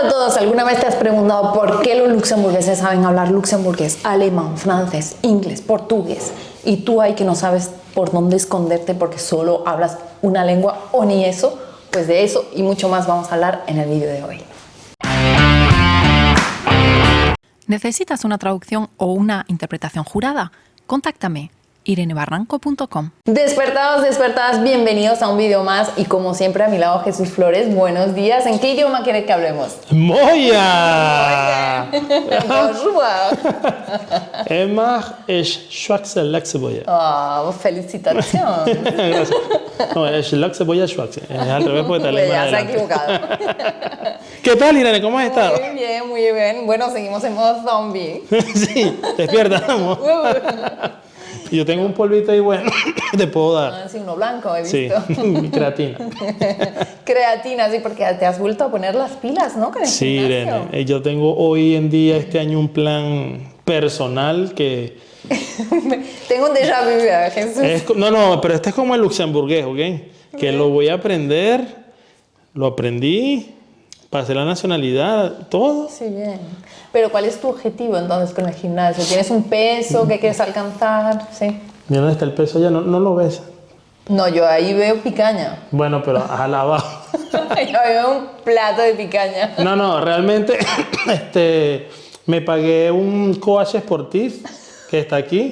Hola a todos, ¿alguna vez te has preguntado por qué los luxemburgueses saben hablar luxemburgués, alemán, francés, inglés, portugués? Y tú ahí que no sabes por dónde esconderte porque solo hablas una lengua o ni eso. Pues de eso y mucho más vamos a hablar en el vídeo de hoy. ¿Necesitas una traducción o una interpretación jurada? Contáctame, irenebarranco.com. Despertados, despertadas, bienvenidos a un vídeo más y como siempre a mi lado Jesús Flores, buenos días. ¿En qué idioma quiere que hablemos? Moja! Bonjour. Emma es Schwaxe Laxeboya. Oh, felicitación. Gracias. No, es Laxeboya Schwaxe. Es al revés porque está Pues ya se ha adelante. equivocado. ¿Qué tal, Irene? ¿Cómo has estado? Muy bien, muy bien. Bueno, seguimos en modo zombie. Sí, despierta, vamos. Y yo tengo un polvito ahí bueno que te puedo dar. Ah, sí, uno blanco, he Sí, visto. creatina. Creatina, sí, porque te has vuelto a poner las pilas, ¿no? Con el Sí, gimnasio. Irene. Yo tengo hoy en día, este año, un plan personal que... Tengo un déjà vu, Jesús. No, pero este es como el luxemburgués, ¿ok? Que lo voy a aprender, lo aprendí, pasé la nacionalidad, todo. Sí, bien. Pero ¿cuál es tu objetivo entonces con el gimnasio? ¿Tienes un peso que quieres alcanzar? Sí. Mira dónde está el peso ya, no lo ves. No, yo ahí veo picaña. Bueno, pero al abajo. Yo veo un plato de picaña. No, realmente me pagué un coach sportif que está aquí.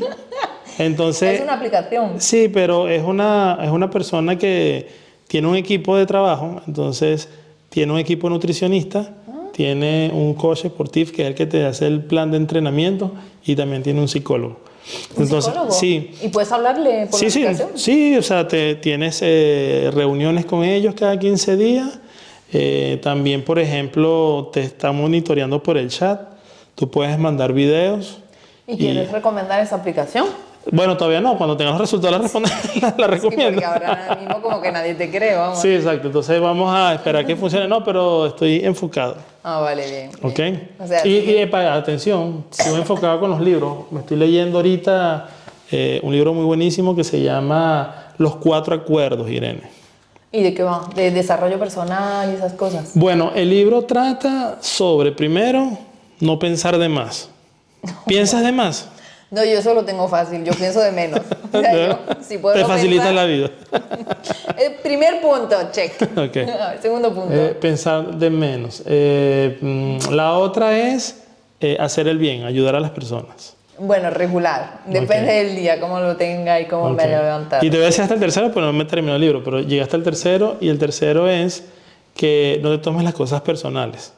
Entonces, Es una aplicación. sí, pero es una persona que tiene un equipo de trabajo, entonces tiene un equipo nutricionista, tiene un coach sportif que es el que te hace el plan de entrenamiento y también tiene un psicólogo. ¿Un Entonces, psicólogo? sí. ¿Y puedes hablarle por la aplicación? Sí, o sea, tienes reuniones con ellos cada 15 días. También, por ejemplo, te está monitoreando por el chat. Tú puedes mandar videos. ¿Y quieres recomendar esa aplicación? Bueno, todavía no. Cuando tengas los resultados la Sí, recomiendo. porque ahora mismo como que nadie te cree, vamos. Sí, exacto. Entonces vamos a esperar que funcione. No, pero estoy enfocado. Ah, vale, bien. ¿Ok? Bien. O sea, Atención, sigo enfocado con los libros. Me estoy leyendo ahorita un libro muy buenísimo que se llama Los Cuatro Acuerdos, Irene. ¿Y de qué va? ¿De desarrollo personal y esas cosas? Bueno, el libro trata sobre, primero, no pensar de más. ¿Piensas de más? No, yo eso lo tengo fácil, yo pienso de menos. O sea, yo, si puedo Te no facilita pensar- la vida. El primer punto, check. Ok. A ver, segundo punto. Pensar de menos. La otra es hacer el bien, ayudar a las personas. Bueno, regular. Depende del día, cómo lo tenga y cómo me Ok. haya levantado. Y te voy a decir hasta el tercero, pero no me terminó el libro. Pero llegaste al tercero y el tercero es que no te tomes las cosas personales.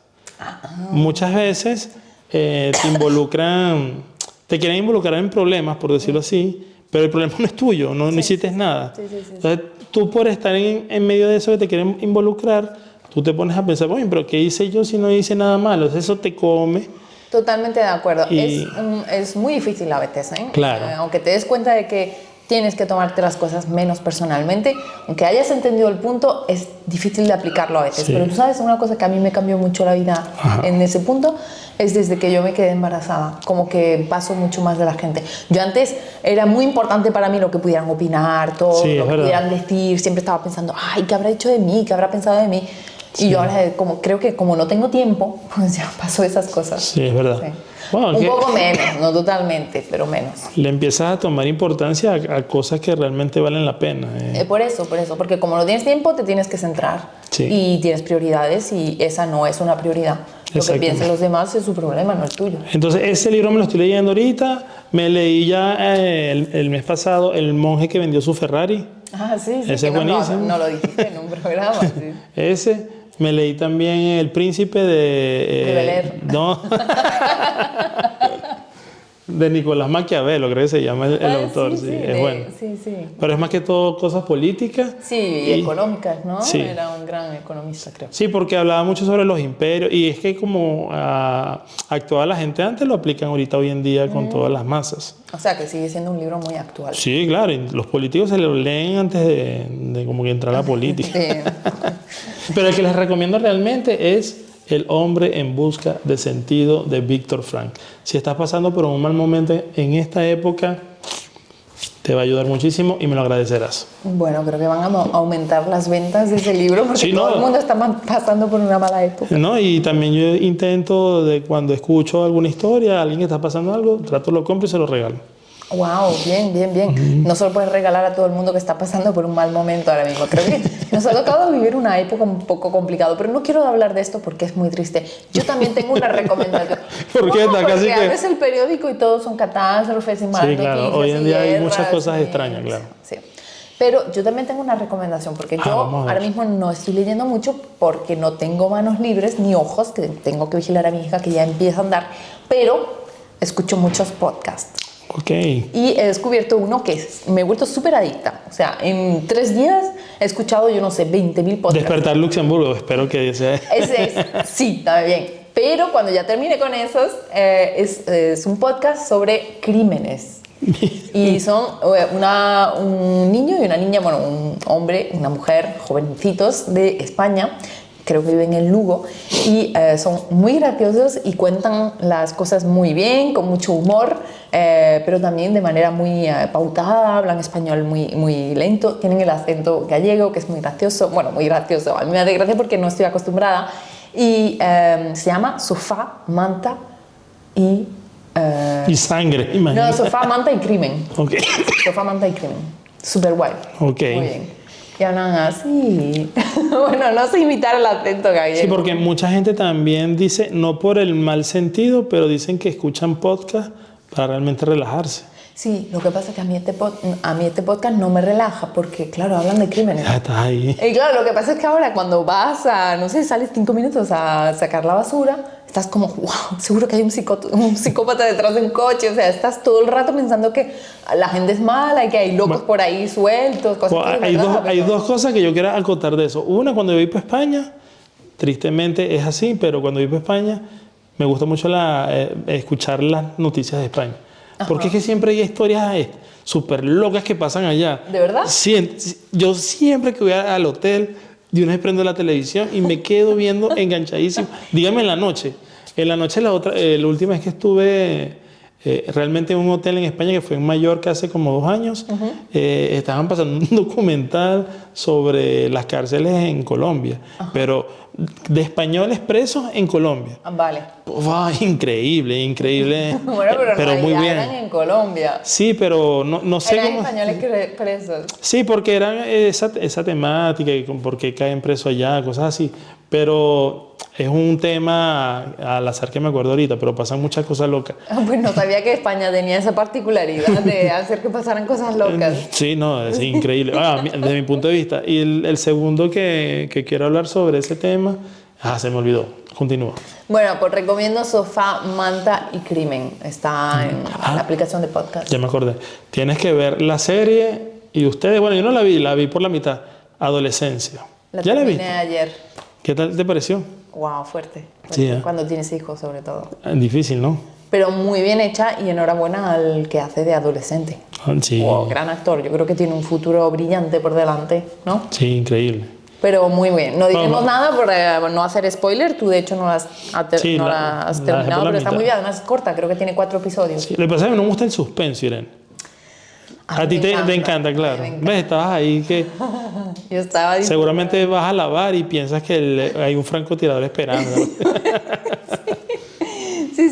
Muchas veces te involucran, te quieren involucrar en problemas, por decirlo así, pero el problema no es tuyo, no hiciste nada. Sí. Entonces, tú por estar en medio de eso que te quieren involucrar, tú te pones a pensar, oye, pero ¿qué hice yo si no hice nada malo? Entonces, eso te come. Totalmente de acuerdo. Y- Es muy difícil a veces, ¿eh? Claro. Aunque te des cuenta de que tienes que tomarte las cosas menos personalmente, aunque hayas entendido el punto, es difícil de aplicarlo a veces. Sí. Pero tú sabes, una cosa que a mí me cambió mucho la vida en ese punto es desde que yo me quedé embarazada. Como que paso mucho más de la gente. Yo antes era muy importante para mí lo que pudieran opinar, todo Sí, es lo que verdad. pudieran decir. Siempre estaba pensando, ay, ¿qué habrá hecho de mí? ¿Qué habrá pensado de mí? Y yo ahora creo que como no tengo tiempo, pues ya paso esas cosas. Sí, es verdad. Sí. Bueno, Un que poco menos, no totalmente, pero menos. le empiezas a tomar importancia a cosas que realmente valen la pena. Por eso, porque como no tienes tiempo, te tienes que centrar. Sí. Y tienes prioridades y esa no es una prioridad. Lo que Exactamente. piensen los demás es su problema, no el tuyo. Entonces, ese libro me lo estoy leyendo ahorita. Me leí ya el mes pasado El monje que vendió su Ferrari. Ah, sí, Ese que es buenísimo. No lo dijiste en un programa. Sí. Ese. Me leí también El príncipe de... De Bel Air. No. De Nicolás Maquiavelo, creo que se llama el autor. Sí, es bueno. Sí. Pero es más que todo cosas políticas. Sí, y económicas, ¿no? Sí. Era un gran economista, creo. Sí, porque hablaba mucho sobre los imperios y es que como actuaba la gente antes, lo aplican ahorita hoy en día con todas las masas. O sea, que sigue siendo un libro muy actual. Sí, claro, y los políticos se lo leen antes de como que entrar a la política. Sí. Pero el que les recomiendo realmente es El hombre en busca de sentido de Víctor Frank. Si estás pasando por un mal momento en esta época, te va a ayudar muchísimo y me lo agradecerás. Bueno, creo que van a aumentar las ventas de ese libro porque Sí, todo no. el mundo está pasando por una mala época. ¿No? Y también yo intento, de cuando escucho alguna historia, alguien que está pasando algo, trato, lo compro y se lo regalo. Wow, bien, bien, bien. No solo puedes regalar a todo el mundo que está pasando por un mal momento ahora mismo. Creo que nos ha tocado vivir una época un poco complicada, pero no quiero hablar de esto porque es muy triste. Yo también tengo una recomendación. ¿Por qué? Está casi porque que- abres el periódico y todos son catástrofes y malas Sí, claro. noticias Hoy en y día hay guerras muchas cosas y- extrañas, claro. Sí. Pero yo también tengo una recomendación porque yo vamos a ver. ahora mismo no estoy leyendo mucho porque no tengo manos libres ni ojos, que tengo que vigilar a mi hija que ya empieza a andar, pero escucho muchos podcasts. Ok. Y he descubierto uno que me he vuelto súper adicta. O sea, en 3 días he escuchado, yo no sé, 20.000 podcasts. Despertar Luxemburgo, espero que sea. Ese es, sí, está bien. Pero cuando ya termine con esos, es un podcast sobre crímenes. Y son un niño y una niña, bueno, un hombre, una mujer, jovencitos de España, creo que viven en Lugo, y son muy graciosos y cuentan las cosas muy bien, con mucho humor, pero también de manera muy pautada, hablan español muy, muy lento, tienen el acento gallego, que es muy gracioso, bueno, muy gracioso, a mí me hace gracia porque no estoy acostumbrada, y se llama Sofá, Manta y... Y sangre, no, imagínate. Sofá, Manta y Crimen. Ok. Sofá, Manta y Crimen. Súper guay. Ok. Muy bien. Y hablan así. Bueno, no sé imitar el acento gallego. Sí, porque mucha gente también dice, no por el mal sentido, pero dicen que escuchan podcast para realmente relajarse. Sí, lo que pasa es que a mí este podcast no me relaja porque, claro, hablan de crímenes. Ya estás ahí. Y claro, lo que pasa es que ahora cuando vas a, no sé, sales 5 minutos a sacar la basura, estás como, wow, seguro que hay un psicópata detrás de un coche. O sea, estás todo el rato pensando que la gente es mala y que hay locos por ahí sueltos, cosas Bueno, que hay, ¿verdad? hay dos cosas que yo quiero acotar de eso. Una, cuando viví para España, tristemente es así, pero cuando viví para España, me gusta mucho escuchar las noticias de España. Porque es que siempre hay historias súper locas que pasan allá. ¿De verdad? Yo siempre que voy al hotel, de una vez prendo la televisión y me quedo viendo enganchadísimo. Dígame en la noche. En la noche, la última vez que estuve realmente en un hotel en España, que fue en Mallorca hace como 2 años, estaban pasando un documental sobre las cárceles en Colombia, pero de españoles presos en Colombia. Vale. Increíble, increíble. Bueno, pero muy bien. eran en Colombia. Sí, pero no sé Eran cómo. españoles presos. Sí, porque eran esa temática y por qué caen presos allá, cosas así. Pero es un tema al azar que me acuerdo ahorita, pero pasan muchas cosas locas. Pues no sabía que España tenía esa particularidad de hacer que pasaran cosas locas. Sí, no, es increíble. Desde mi punto de vista. Y el segundo que quiero hablar sobre ese tema, se me olvidó. Continúa. Bueno, pues recomiendo Sofá, Manta y Crimen. Está en la aplicación de podcast. Ya me acordé. Tienes que ver la serie y ustedes, bueno, yo no la vi por la mitad. Adolescencia. ¿Ya la terminé viste? ayer. ¿Qué tal te pareció? Wow, fuerte. Sí, Cuando tienes hijos, sobre todo. Difícil, ¿no? Pero muy bien hecha y enhorabuena al que hace de adolescente. Sí. Wow, gran actor. Yo creo que tiene un futuro brillante por delante, ¿no? Sí, increíble. Pero muy bien. No dijimos Vamos. nada por no hacer spoiler. Tú, de hecho, no la has, Sí, no la la has dejé por terminado, la pero está mitad. muy bien. Además, es corta. Creo que tiene 4 episodios. Sí, lo que pasa es que no me gusta el suspenso, Irene. A ti te encanta, claro. Me encanta. ¿Ves? Estabas ahí que Yo estaba diciendo, seguramente vas a lavar y piensas que hay un francotirador esperando.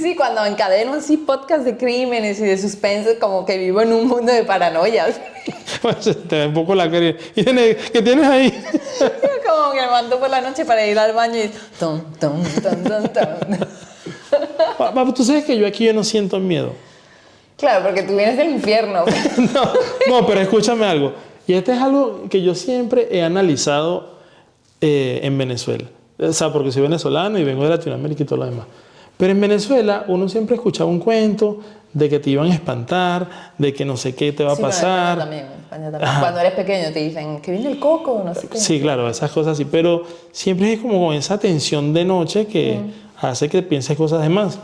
sí, cuando encadeno así podcast de crímenes y de suspense, como que vivo en un mundo de paranoias. Se te ve un poco la cara. Irene, ¿qué tienes ahí? Como que me levanto por la noche para ir al baño y tom, tom, tom, tom, tom. Tú sabes que yo aquí no siento miedo. Claro, porque tú vienes del infierno. No, pero escúchame algo. Y este es algo que yo siempre he analizado en Venezuela. O sea, porque soy venezolano y vengo de Latinoamérica y todo lo demás. Pero en Venezuela uno siempre escuchaba un cuento de que te iban a espantar, de que no sé qué te va a Sí, bueno, pasar. en España también. Cuando eres pequeño te dicen que viene el coco, no sé qué. Sí, claro, esas cosas así. Pero siempre es como con esa tensión de noche que hace que pienses cosas de más.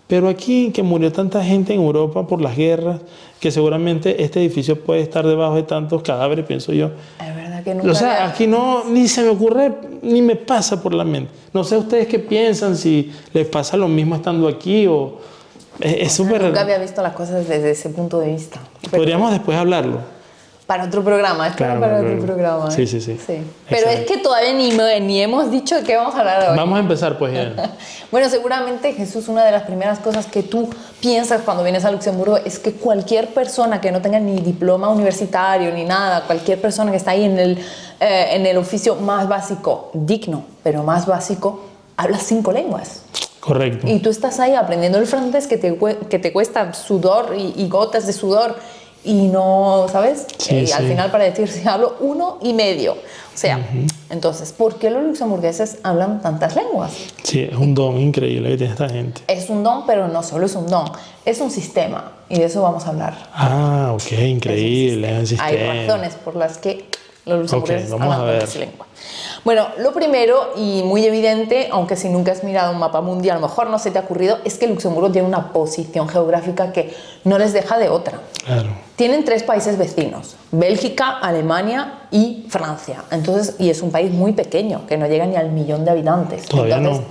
Pero aquí, que murió tanta gente en Europa por las guerras, que seguramente este edificio puede estar debajo de tantos cadáveres, pienso yo. Es verdad que nunca... O sea, aquí no, ni se me ocurre, ni me pasa por la mente. No sé ustedes qué piensan, si les pasa lo mismo estando aquí o... Es súper... Nunca había visto las cosas desde ese punto de vista. Podríamos después hablarlo. Para otro programa, es Claro, para claro. otro programa. ¿eh? Sí. Pero es Excelente. que todavía ni hemos dicho de qué vamos a hablar hoy. Vamos a empezar pues ya. Bueno, seguramente, Jesús, una de las primeras cosas que tú piensas cuando vienes a Luxemburgo es que cualquier persona que no tenga ni diploma universitario ni nada, cualquier persona que está ahí en el oficio más básico, digno, pero más básico, habla 5 lenguas. Correcto. Y tú estás ahí aprendiendo el francés que te cuesta sudor y gotas de sudor y no, ¿sabes? Sí, y al sí. final para decirse hablo 1,5. O sea, entonces, ¿por qué los luxemburgueses hablan tantas lenguas? Sí, es un don increíble que tiene esta gente. Es un don, pero no solo es un don, es un sistema. Y de eso vamos a hablar. Ah, ok, increíble. Es un sistema. Hay razones por las que los luxemburgueses Ok, vamos a hablan ver. tantas lenguas. Bueno, lo primero y muy evidente, aunque si nunca has mirado un mapa mundial, a lo mejor no se te ha ocurrido, es que Luxemburgo tiene una posición geográfica que no les deja de otra. Claro. Tienen 3 países vecinos, Bélgica, Alemania y Francia. Entonces, y es un país muy pequeño, que no llega ni al 1.000.000 de habitantes. Todavía Entonces,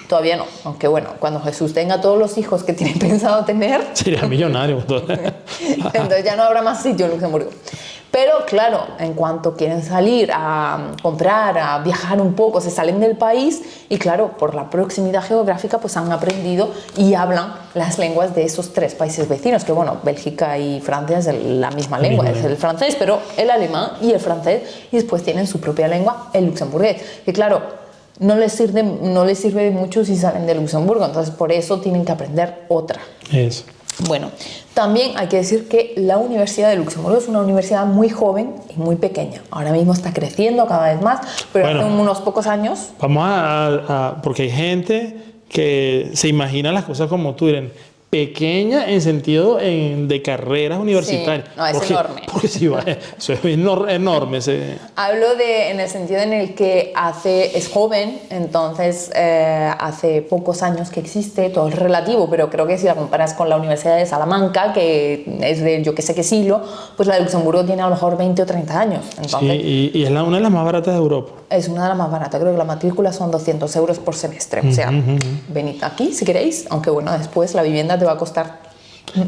todavía no, aunque bueno, cuando Jesús tenga todos los hijos que tiene pensado tener, Sería millonario. entonces ya no habrá más sitio en Luxemburgo. Pero claro, en cuanto quieren salir a comprar, a viajar un poco, se salen del país y claro, por la proximidad geográfica pues han aprendido y hablan las lenguas de esos 3 países vecinos, que bueno, Bélgica y Francia es la misma lengua, es el francés, pero el alemán y el francés, y después tienen su propia lengua, el luxemburgués, que claro, no les sirve de mucho si salen de Luxemburgo, entonces por eso tienen que aprender otra. Eso. Bueno, también hay que decir que la Universidad de Luxemburgo es una universidad muy joven y muy pequeña. Ahora mismo está creciendo cada vez más, pero Bueno. hace unos pocos años... Vamos porque hay gente que se imagina las cosas como tú, Irene, pequeña en sentido de carreras universitarias. no, es enorme. Porque sí, eso es enorme. Hablo en el sentido en el que es joven, entonces hace pocos años que existe, todo es relativo, pero creo que si la comparas con la Universidad de Salamanca, que es de yo que sé qué siglo, pues la de Luxemburgo tiene a lo mejor 20 o 30 años. Entonces, Sí, y es una de las más baratas de Europa. es una de las más baratas, creo que la matrícula son 200 euros por semestre. O sea, venid aquí si queréis, aunque bueno, después la vivienda te va a costar.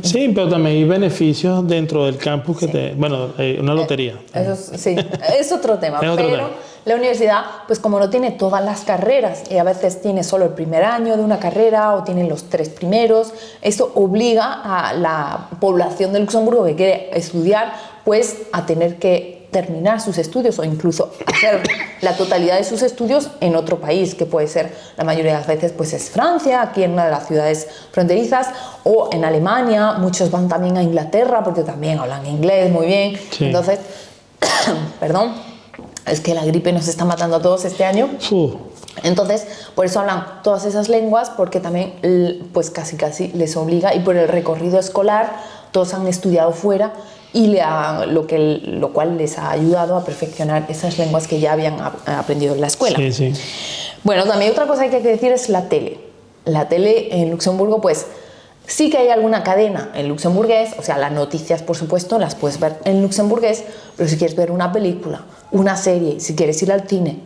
Sí, pero también hay beneficios dentro del campus una lotería. Eso sí, es otro tema. Es otro pero tema. la universidad, pues como no tiene todas las carreras y a veces tiene solo el primer año de una carrera o tiene los 3 primeros, eso obliga a la población de Luxemburgo que quiere estudiar, pues a tener que terminar sus estudios o incluso hacer la totalidad de sus estudios en otro país, que puede ser la mayoría de las veces pues es Francia, aquí en una de las ciudades fronterizas, o en Alemania. Muchos van también a Inglaterra porque también hablan inglés muy bien. Sí. Entonces, perdón, es que la gripe nos está matando a todos este año. Entonces, por eso hablan todas esas lenguas, porque también pues casi les obliga, y por el recorrido escolar todos han estudiado fuera y lo cual les ha ayudado a perfeccionar esas lenguas que ya habían aprendido en la escuela. Sí, sí. Bueno, también otra cosa que hay que decir es la tele. La tele en Luxemburgo, pues sí que hay alguna cadena en luxemburgués, o sea, las noticias, por supuesto, las puedes ver en luxemburgués, pero si quieres ver una película, una serie, si quieres ir al cine,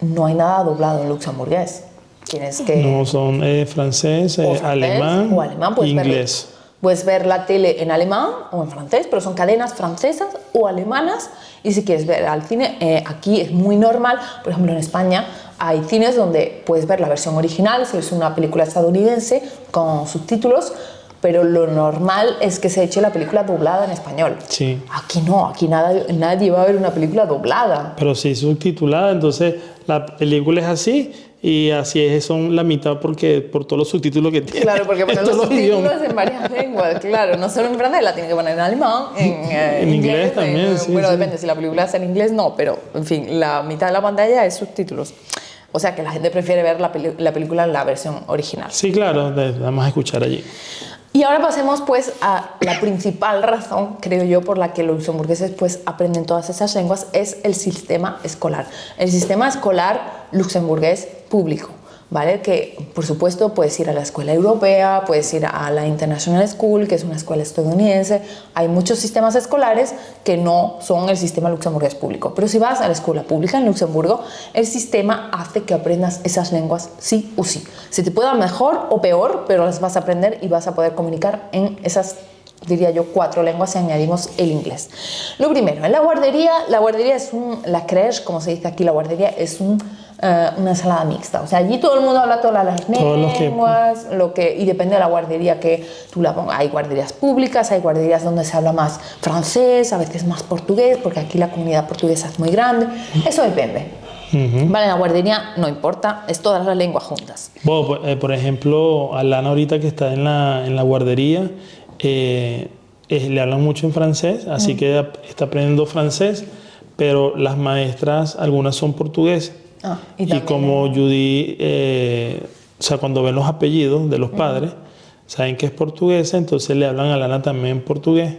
no hay nada doblado en luxemburgués. Tienes que... No, son francés, alemán, o alemán, puedes inglés. Puedes ver la tele en alemán o en francés, pero son cadenas francesas o alemanas. Y si quieres ver al cine, aquí es muy normal. Por ejemplo, en España hay cines donde puedes ver la versión original, si es una película estadounidense, con subtítulos, pero lo normal es que se eche la película doblada en español. Sí. Aquí no, aquí nadie va a ver una película doblada. Pero sí subtitulada, entonces la película es así. Y así son la mitad por todos los subtítulos que tiene. Claro, porque ponen En los todos subtítulos idiomas. en varias lenguas, claro. No solo en francés, la tienen que poner en alemán, En inglés también, sí, Bueno, sí. depende, si la película es en inglés, no, pero en fin, la mitad de la pantalla es subtítulos. O sea que la gente prefiere ver la película en la versión original. Sí, claro, vamos a escuchar allí. Y ahora pasemos pues a la principal razón, creo yo, por la que los luxemburgueses pues aprenden todas esas lenguas, es el sistema escolar. El sistema escolar luxemburgués público. ¿vale? Que, por supuesto, puedes ir a la escuela europea, puedes ir a la International School, que es una escuela estadounidense. Hay muchos sistemas escolares que no son el sistema luxemburgués público. Pero si vas a la escuela pública en Luxemburgo, el sistema hace que aprendas esas lenguas sí o sí. Se te puede dar mejor o peor, pero las vas a aprender y vas a poder comunicar en esas, diría yo, 4 lenguas si añadimos el inglés. Lo primero, en la guardería es la crèche, como se dice aquí, la guardería es una ensalada mixta. O sea, allí todo el mundo habla todas las lenguas, y depende de la guardería que tú la pongas. Hay guarderías públicas, hay guarderías donde se habla más francés, a veces más portugués, porque aquí la comunidad portuguesa es muy grande. Eso depende. Vale, en la guardería no importa, es todas las lenguas juntas. Bueno, por ejemplo, Alana ahorita que está en la guardería, le hablan mucho en francés, así que está aprendiendo francés, pero las maestras, algunas son portuguesas. Y como Judy, o sea, cuando ven los apellidos de los padres, saben que es portuguesa, entonces le hablan a Alana también en portugués.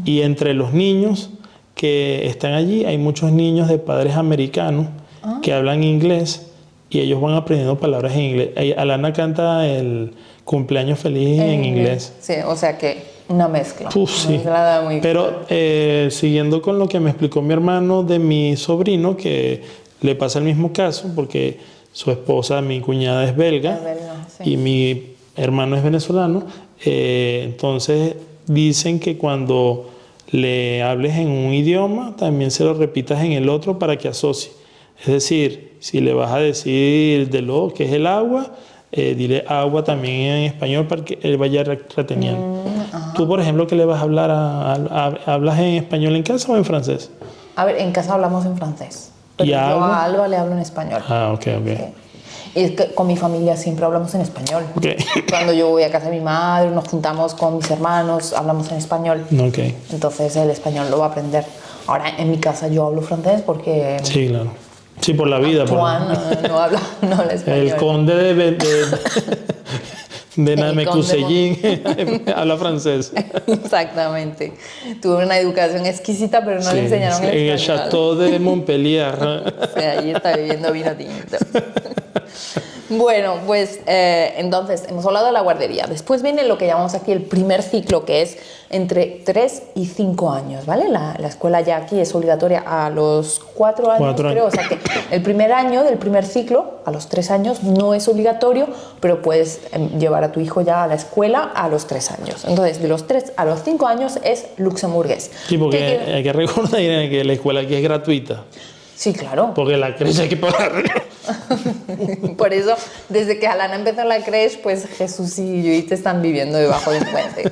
Y entre los niños que están allí, hay muchos niños de padres americanos que hablan inglés y ellos van aprendiendo palabras en inglés. Alana canta el cumpleaños feliz en inglés. Sí, o sea que una mezcla. Sí. Muy pero siguiendo con lo que me explicó mi hermano de mi sobrino, que le pasa el mismo caso, porque su esposa, mi cuñada, es belga, sí. Y mi hermano es venezolano. Entonces dicen que cuando le hables en un idioma, también se lo repitas en el otro para que asocie. Es decir, si le vas a decir de lo que es el agua, dile agua también en español para que él vaya reteniendo. Tú, por ejemplo, ¿qué le vas a hablar? ¿Hablas en español en casa o en francés? A ver, en casa hablamos en francés. Pero yo a Alba le hablo en español. Ok. Sí. Y es que con mi familia siempre hablamos en español. Cuando yo voy a casa de mi madre, nos juntamos con mis hermanos, hablamos en español. Entonces el español lo va a aprender. Ahora, en mi casa yo hablo francés porque... Sí, claro. Sí, por la vida. Juan no habla español. El conde de Namekuseyín habla francés. Exactamente. Tuve una educación exquisita, pero no le enseñaron el español. En el Château de Montpellier. O sea, allí está bebiendo vino tinto. Bueno, pues entonces hemos hablado de la guardería. Después viene lo que llamamos aquí el primer ciclo, que es entre 3 y 5 años, ¿vale? La escuela ya aquí es obligatoria a los 4 años, creo. O sea que el primer año del primer ciclo, a los 3 años, no es obligatorio, pero puedes llevar a tu hijo ya a la escuela a los 3 años. Entonces, de los 3 a los 5 años es luxemburgués. Sí, porque hay que recordar que la escuela aquí es gratuita. Sí, claro. Porque la creche hay que pagar. Por eso, desde que Alana empezó en la creche, pues Jesús y Judith están viviendo debajo de un puente.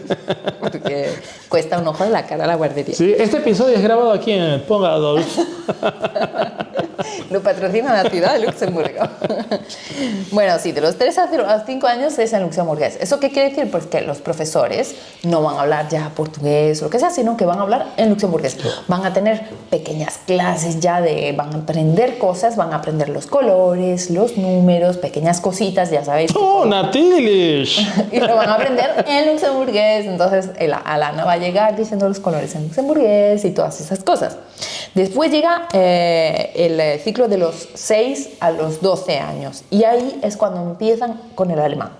Porque cuesta un ojo de la cara la guardería. Sí, este episodio es grabado aquí en el Ponga Adolf. Lo patrocina la ciudad de Luxemburgo. Bueno, sí, de los 3 a los 5 años es en luxemburgués. ¿Eso qué quiere decir? Pues que los profesores no van a hablar ya portugués o lo que sea, sino que van a hablar en luxemburgués. Van a tener pequeñas clases ya van a aprender cosas, van a aprender los colores, los números, pequeñas cositas, ya sabéis. ¡Oh, Natilish! Y lo van a aprender en luxemburgués. Entonces, Alana va a llegar diciendo los colores en luxemburgués y todas esas cosas. Después llega el ciclo de los 6 a los 12 años y ahí es cuando empiezan con el alemán.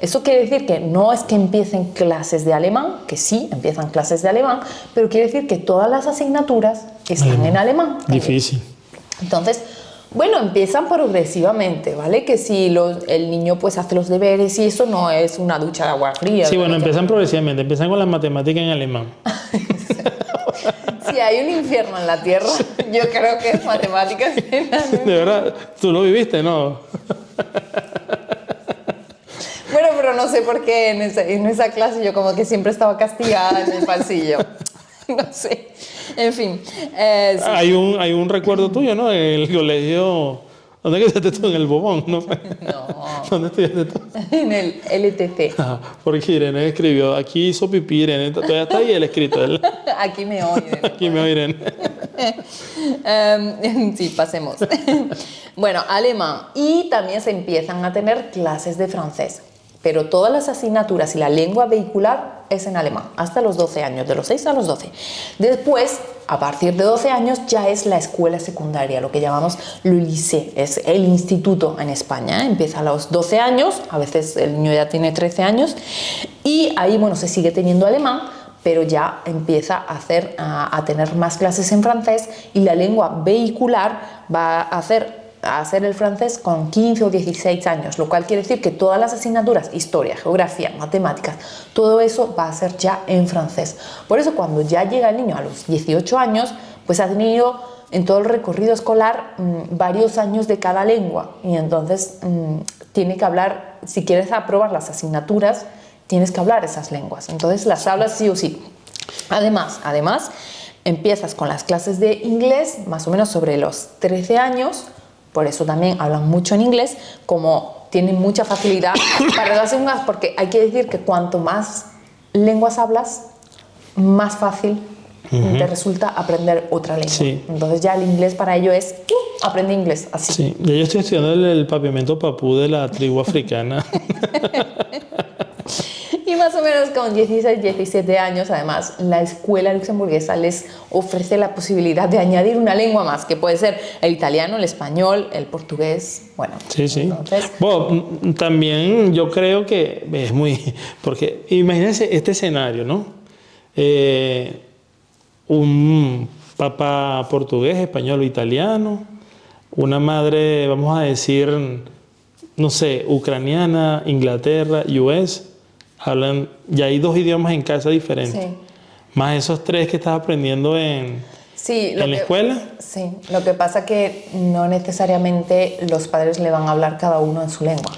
Eso quiere decir que no es que empiecen clases de alemán, que sí, empiezan clases de alemán, pero quiere decir que todas las asignaturas están en alemán. Difícil. Entonces, bueno, empiezan progresivamente, ¿vale? Que si el niño pues hace los deberes y eso no es una ducha de agua fría. Sí, bueno, empiezan progresivamente, empiezan con las matemáticas en alemán. Si hay un infierno en la tierra, yo creo que es matemáticas. De verdad, tú lo viviste, ¿no? Bueno, pero no sé por qué en esa clase yo como que siempre estaba castigada en el pasillo. No sé. En fin. Sí. Hay un recuerdo tuyo, ¿no? En el colegio. ¿Dónde estudiaste tú? En el Bobón, ¿no? No. ¿Dónde estudiaste tú? En el LTC. Porque Irene escribió, aquí hizo pipí Irene, todavía está ahí el escrito. Aquí me oyen. Aquí me oyen. Sí, pasemos. Bueno, alemán. Y también se empiezan a tener clases de francés. pero todas las asignaturas y la lengua vehicular es en alemán, hasta los 12 años, de los 6 a los 12. Después, a partir de 12 años, ya es la escuela secundaria, lo que llamamos le lycée, es el instituto en España, ¿eh? Empieza a los 12 años, a veces el niño ya tiene 13 años, y ahí, bueno, se sigue teniendo alemán, pero ya empieza a tener más clases en francés, y la lengua vehicular va a hacer el francés con 15 o 16 años, lo cual quiere decir que todas las asignaturas, historia, geografía, matemáticas, todo eso va a ser ya en francés. Por eso cuando ya llega el niño a los 18 años, pues ha tenido en todo el recorrido escolar varios años de cada lengua, y entonces tiene que hablar, si quieres aprobar las asignaturas, tienes que hablar esas lenguas, entonces las hablas sí o sí. Además, empiezas con las clases de inglés más o menos sobre los 13 años, por eso también hablan mucho en inglés, como tienen mucha facilidad para las lenguas, porque hay que decir que cuanto más lenguas hablas, más fácil te resulta aprender otra lengua. Sí. Entonces ya el inglés para ello es, aprende inglés, así. Sí, yo estoy estudiando el papiamento papú de la tribu africana. Y más o menos con 16, 17 años, además, la escuela luxemburguesa les ofrece la posibilidad de añadir una lengua más, que puede ser el italiano, el español, el portugués, bueno. Sí, sí. Entonces, bueno, también yo creo que es muy... Porque imagínense este escenario, ¿no? Un papá portugués, español o italiano, una madre, vamos a decir, no sé, ucraniana, Inglaterra, US... Hablan, ya hay 2 idiomas en casa diferentes. Sí. Más esos 3 que estás aprendiendo en la escuela. Sí, lo que pasa que no necesariamente los padres le van a hablar cada uno en su lengua.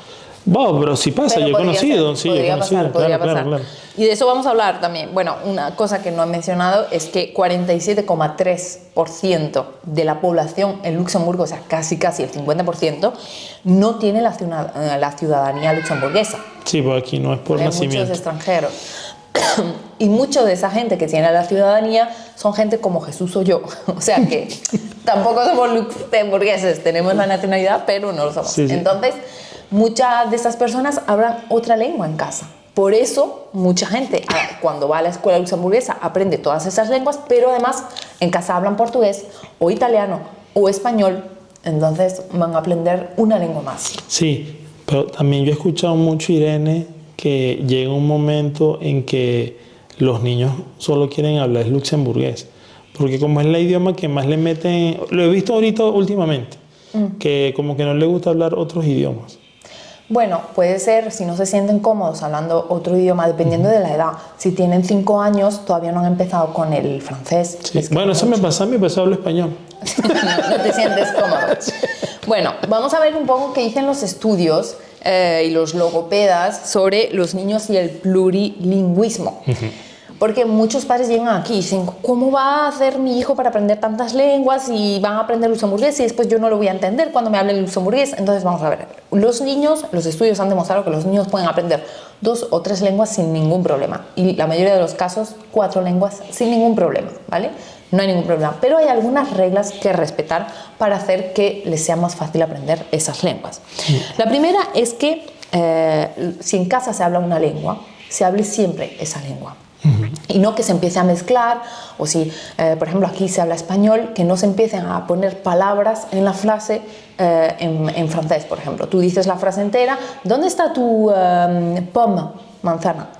Bueno, pero sí pasa, yo he conocido. Podría pasar. Claro. Y de eso vamos a hablar también. Bueno, una cosa que no he mencionado es que 47,3% de la población en Luxemburgo, o sea, casi el 50%, no tiene la ciudadanía luxemburguesa. Sí, pues aquí no es por nacimiento. Muchos extranjeros. Y mucha de esa gente que tiene la ciudadanía son gente como Jesús o yo. O sea que tampoco somos luxemburgueses, tenemos la nacionalidad, pero no lo somos. Sí, sí. Entonces, muchas de esas personas hablan otra lengua en casa. Por eso, mucha gente, cuando va a la escuela luxemburguesa, aprende todas esas lenguas, pero además en casa hablan portugués o italiano o español. Entonces van a aprender una lengua más. Sí, pero también yo he escuchado mucho, Irene, que llega un momento en que los niños solo quieren hablar luxemburgués. Porque como es el idioma que más le meten... Lo he visto ahorita últimamente, que como que no le gusta hablar otros idiomas. Bueno, puede ser, si no se sienten cómodos hablando otro idioma, dependiendo de la edad. Si tienen 5 años, todavía no han empezado con el francés. Sí. Bueno, eso me pasa a mí, pues hablo español. No te sientes cómodo. Bueno, vamos a ver un poco qué dicen los estudios y los logopedas sobre los niños y el plurilingüismo. Porque muchos padres llegan aquí y dicen, ¿cómo va a hacer mi hijo para aprender tantas lenguas y van a aprender luxemburgués y después yo no lo voy a entender cuando me hablen luxemburgués? Entonces vamos a ver, los estudios han demostrado que los niños pueden aprender 2 o 3 lenguas sin ningún problema, y la mayoría de los casos 4 lenguas sin ningún problema, ¿vale? No hay ningún problema, pero hay algunas reglas que respetar para hacer que les sea más fácil aprender esas lenguas. La primera es que si en casa se habla una lengua, se hable siempre esa lengua. Y no que se empiece a mezclar, o si, por ejemplo, aquí se habla español, que no se empiecen a poner palabras en la frase en francés, por ejemplo. Tú dices la frase entera, ¿dónde está tu pomme, manzana?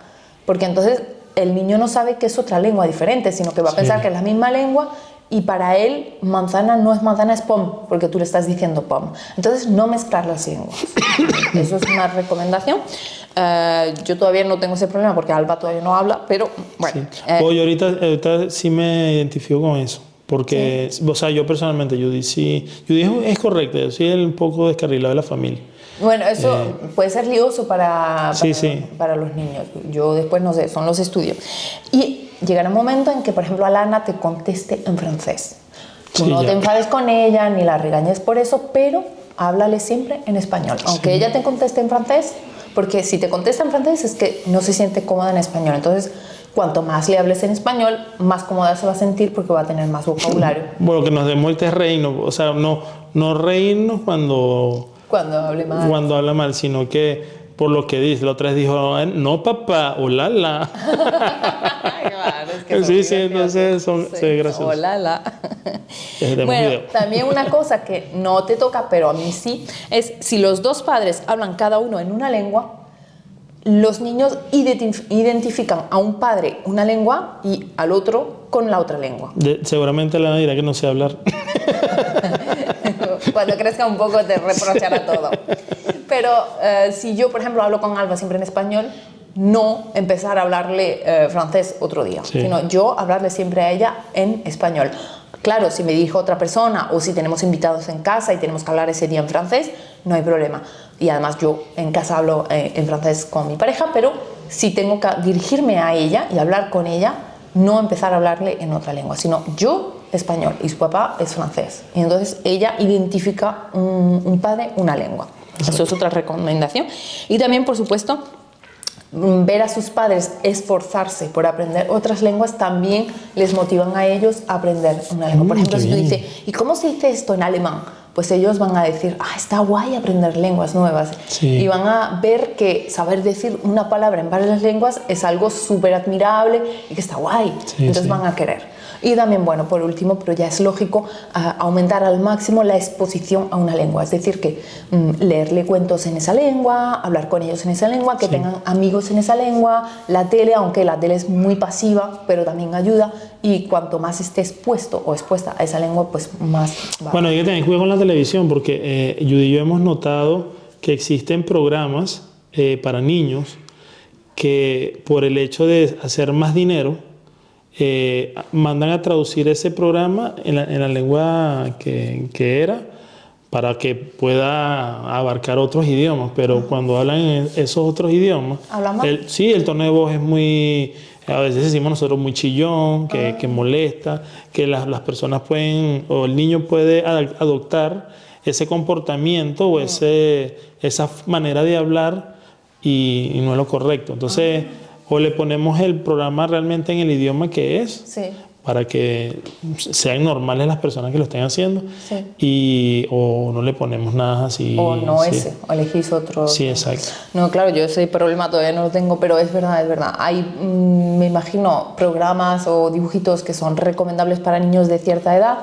Porque entonces el niño no sabe que es otra lengua diferente, sino que va a pensar que es la misma lengua, y para él manzana no es manzana, es pomme, porque tú le estás diciendo pomme. Entonces, no mezclar las lenguas. Eso es una recomendación. Yo todavía no tengo ese problema porque Alba todavía no habla, pero bueno. Sí. Yo ahorita sí me identifico con eso, porque, o sea, yo personalmente, Judy es correcta, yo soy un poco descarrilado de la familia. Bueno, eso puede ser lioso para los niños. Yo después no sé, son los estudios. Y llegará un momento en que, por ejemplo, Alana te conteste en francés. Tú no te enfades con ella ni la regañes por eso, pero háblale siempre en español. Aunque ella te conteste en francés, porque si te contesta en francés es que no se siente cómoda en español. Entonces, cuanto más le hables en español, más cómoda se va a sentir porque va a tener más vocabulario. Bueno, que nos demos el terreno, o sea, no reírnos cuando hable mal. Cuando habla mal, sino que por lo que dice. La otra vez dijo, no papá, olala. Claro, es que Sí, entonces son graciosos. Hola. Tenemos Bueno, video. también una cosa que no te toca, pero a mí sí, es si los dos padres hablan cada uno en una lengua, los niños identifican a un padre una lengua y al otro con la otra lengua. Seguramente Lana dirá que no sé hablar. Cuando crezca un poco te reprochará todo. Pero si yo, por ejemplo, hablo con Alba siempre en español, no empezar a hablarle francés otro día, sino yo hablarle siempre a ella en español. Claro, si me dijo otra persona o si tenemos invitados en casa y tenemos que hablar ese día en francés, no hay problema. Y además yo en casa hablo en francés con mi pareja, pero si tengo que dirigirme a ella y hablar con ella, no empezar a hablarle en otra lengua, sino yo español y su papá es francés. Y entonces ella identifica un padre, una lengua. Eso es otra recomendación. Y también, por supuesto, ver a sus padres esforzarse por aprender otras lenguas también les motivan a ellos a aprender una lengua. Por ejemplo, si tú dices, ¿y cómo se dice esto en alemán? Pues ellos van a decir, está guay aprender lenguas nuevas. Y van a ver que saber decir una palabra en varias lenguas es algo súper admirable y que está guay. Entonces van a querer. Y también, bueno, por último, pero ya es lógico, aumentar al máximo la exposición a una lengua. Es decir, que leerle cuentos en esa lengua, hablar con ellos en esa lengua, que tengan amigos en esa lengua, la tele, aunque la tele es muy pasiva, pero también ayuda. Y cuanto más esté expuesto o expuesta a esa lengua, pues más va. Bueno, hay que tener cuidado con la televisión, porque Judy y yo hemos notado que existen programas para niños que por el hecho de hacer más dinero, mandan a traducir ese programa en la lengua que era para que pueda abarcar otros idiomas, pero cuando hablan en esos otros idiomas, el tono de voz es muy, a veces decimos nosotros muy chillón, que molesta, que las personas pueden, o el niño puede adoptar ese comportamiento o esa manera de hablar y no es lo correcto. Entonces, o le ponemos el programa realmente en el idioma que es, para que sean normales las personas que lo estén haciendo, o no le ponemos nada así. O no ese, o elegís otro. Sí, exacto. No, claro, yo ese problema todavía no lo tengo, pero es verdad, es verdad. Hay, me imagino, programas o dibujitos que son recomendables para niños de cierta edad.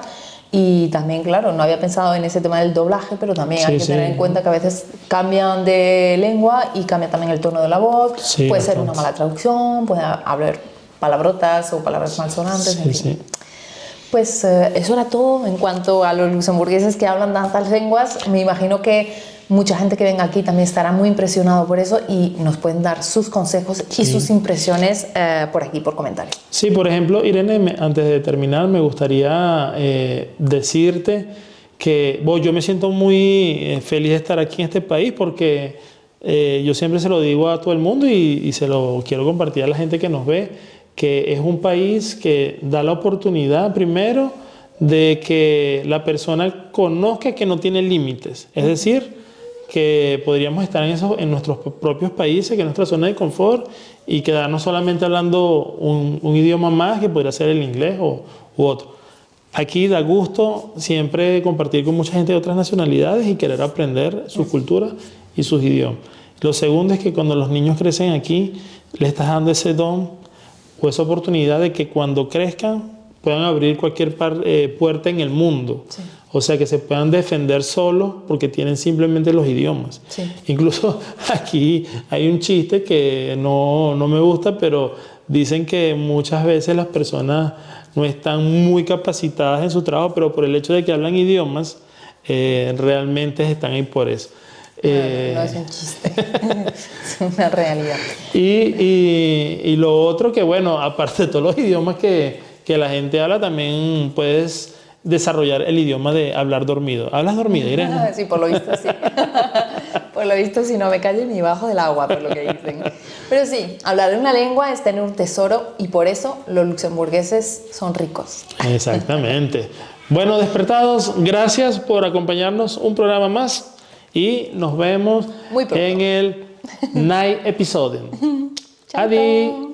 Y también, claro, no había pensado en ese tema del doblaje, pero también hay que tener en cuenta que a veces cambian de lengua y cambia también el tono de la voz. Puede ser una mala traducción, puede haber palabrotas o palabras malsonantes, en fin. Pues eso era todo en cuanto a los luxemburgueses que hablan tantas lenguas. Me imagino que mucha gente que venga aquí también estará muy impresionado por eso y nos pueden dar sus consejos y sus impresiones por aquí, por comentarios. Sí, por ejemplo, Irene, antes de terminar, me gustaría decirte que yo me siento muy feliz de estar aquí en este país porque yo siempre se lo digo a todo el mundo y se lo quiero compartir a la gente que nos ve, que es un país que da la oportunidad primero de que la persona conozca que no tiene límites. Es decir, que podríamos estar en nuestros propios países, que es nuestra zona de confort, y quedarnos solamente hablando un idioma más, que podría ser el inglés u otro. Aquí da gusto siempre compartir con mucha gente de otras nacionalidades y querer aprender su cultura y sus idiomas. Lo segundo es que cuando los niños crecen aquí, le estás dando ese don o esa oportunidad de que cuando crezcan puedan abrir cualquier puerta en el mundo. O sea, que se puedan defender solos porque tienen simplemente los idiomas. Incluso aquí hay un chiste que no me gusta, pero dicen que muchas veces las personas no están muy capacitadas en su trabajo, pero por el hecho de que hablan idiomas, realmente están ahí por eso. No es un chiste, es una realidad. Y lo otro que, bueno, aparte de todos los idiomas que la gente habla, también puedes desarrollar el idioma de hablar dormido. ¿Hablas dormido, Irene? Sí, por lo visto sí. Por lo visto, si no me callo ni bajo del agua, por lo que dicen. Pero sí, hablar una lengua es tener un tesoro y por eso los luxemburgueses son ricos. Exactamente. Bueno, despertados, gracias por acompañarnos un programa más y nos vemos en el next episodio. Adiós.